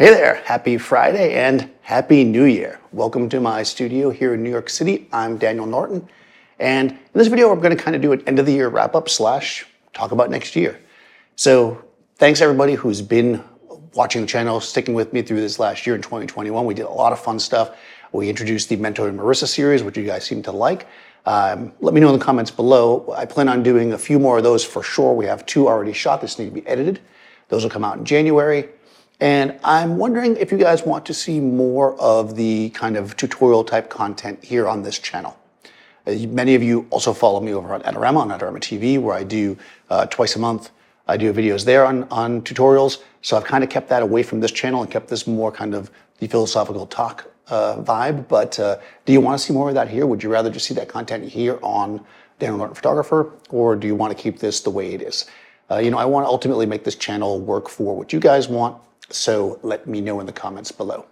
Hey there, happy Friday and happy New Year. Welcome to my studio here in New York City. I'm Daniel Norton, and in this video I'm going to kind of do an end of the year wrap up / talk about next year. So thanks everybody who's been watching the channel, sticking with me through this last year in 2021. We did a lot of fun stuff. We introduced the Mentor and Marissa series, which you guys seem to like. Let me know in the comments below. I plan on doing a few more of those for sure. We have 2 already shot. This need to be edited. Those will come out in January. And I'm wondering if you guys want to see more of the kind of tutorial type content here on this channel. Many of you also follow me over on Adorama TV, where I do twice a month. I do videos there on tutorials. So I've kind of kept that away from this channel and kept this more kind of the philosophical talk vibe. But do you want to see more of that here? Would you rather just see that content here on Daniel Norton Photographer, or do you want to keep this the way it is? I want to ultimately make this channel work for what you guys want. So let me know in the comments below.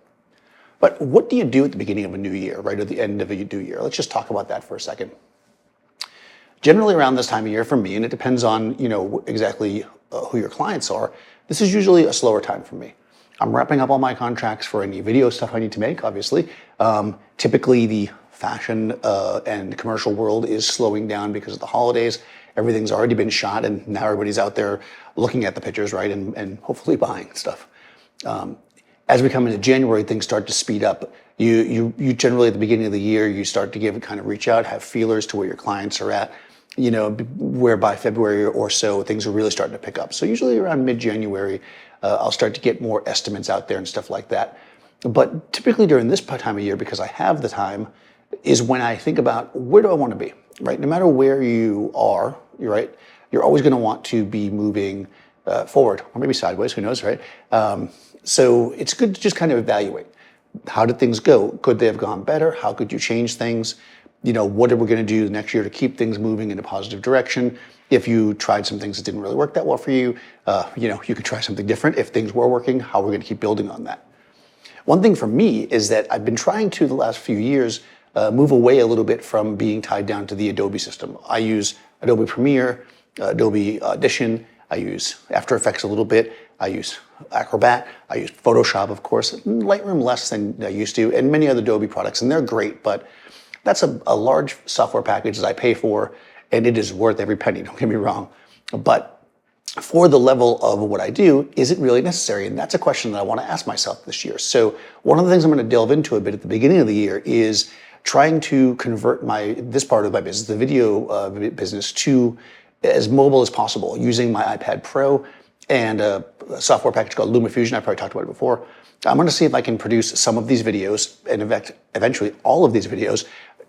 But what do you do at the beginning of a new year, right? At the end of a new year? Let's just talk about that for a second. Generally around this time of year for me, and it depends on, exactly who your clients are, this is usually a slower time for me. I'm wrapping up all my contracts for any video stuff I need to make, obviously. Typically the fashion and commercial world is slowing down because of the holidays. Everything's already been shot and now everybody's out there looking at the pictures, right? And hopefully buying stuff. As we come into January, things start to speed up. You generally at the beginning of the year, you start to reach out, have feelers to where your clients are at, where by February or so, things are really starting to pick up. So usually around mid-January, I'll start to get more estimates out there and stuff like that. But typically during this time of year, because I have the time, is when I think about where do I want to be, right? No matter where you are, you're always going to want to be moving forward, or maybe sideways, who knows, right? So it's good to just kind of evaluate. How did things go? Could they have gone better? How could you change things? What are we going to do next year to keep things moving in a positive direction? If you tried some things that didn't really work that well for you, you could try something different. If things were working, how are we going to keep building on that? One thing for me is that I've been trying to, the last few years, move away a little bit from being tied down to the Adobe system. I use Adobe Premiere, Adobe Audition. I use After Effects a little bit. I use Acrobat. I use Photoshop, of course. Lightroom less than I used to, and many other Adobe products, and they're great, but that's a large software package that I pay for, and it is worth every penny, don't get me wrong. But for the level of what I do, is it really necessary? And that's a question that I want to ask myself this year. So one of the things I'm going to delve into a bit at the beginning of the year is trying to convert this part of my business, the video business, to as mobile as possible using my iPad Pro and a software package called LumaFusion. I probably talked about it before. I'm going to see if I can produce some of these videos and eventually all of these videos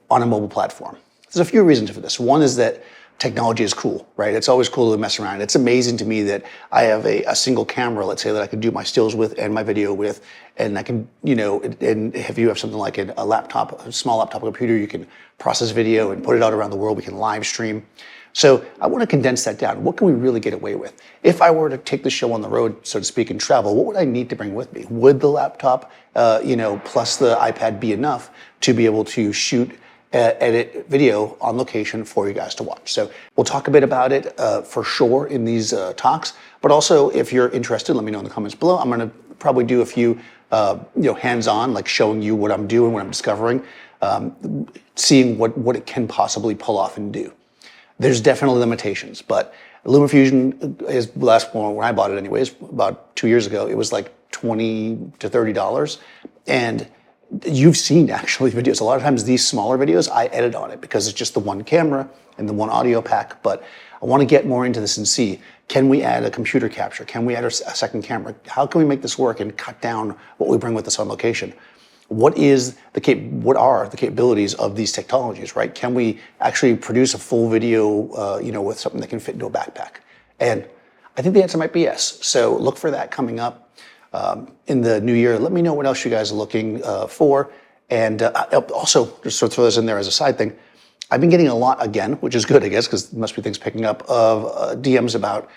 on a mobile platform. There's a few reasons for this. One is that technology is cool, right? It's always cool to mess around. It's amazing to me that I have a single camera, let's say, that I can do my stills with and my video with, and I can, and if you have something like a laptop, a small laptop computer, you can process video and put it out around the world. We can live stream. So I want to condense that down. What can we really get away with? If I were to take the show on the road, so to speak, and travel, what would I need to bring with me? Would the laptop, plus the iPad be enough to be able to shoot, edit video on location for you guys to watch? So we'll talk a bit about it for sure in these talks. But also, if you're interested, let me know in the comments below. I'm going to probably do a few, hands-on, like showing you what I'm doing, what I'm discovering, seeing what it can possibly pull off and do. There's definitely limitations, but LumaFusion is the last one when I bought it anyways, about 2 years ago. It was like $20 to $30. And you've seen actually videos. A lot of times these smaller videos, I edit on it because it's just the one camera and the one audio pack. But I want to get more into this and see, can we add a computer capture? Can we add a second camera? How can we make this work and cut down what we bring with us on location? What are the capabilities of these technologies, right? Can we actually produce a full video, with something that can fit into a backpack? And I think the answer might be yes. So look for that coming up in the new year. Let me know what else you guys are looking for. And also, just sort of throw this in there as a side thing, I've been getting a lot again, which is good, I guess, because there must be things picking up, of DMs about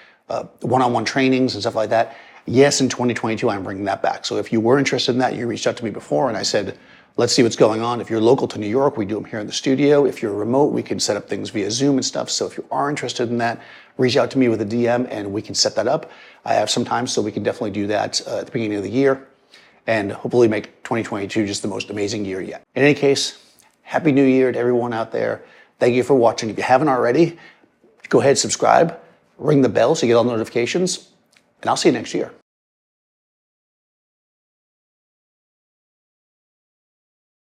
one-on-one trainings and stuff like that. Yes, in 2022, I'm bringing that back. So if you were interested in that, you reached out to me before and I said, let's see what's going on. If you're local to New York, we do them here in the studio. If you're remote, we can set up things via Zoom and stuff. So if you are interested in that, reach out to me with a DM and we can set that up. I have some time, so we can definitely do that at the beginning of the year. and hopefully make 2022 just the most amazing year yet. In any case, Happy New Year to everyone out there. Thank you for watching. If you haven't already, go ahead, subscribe, ring the bell so you get all notifications, and I'll see you next year.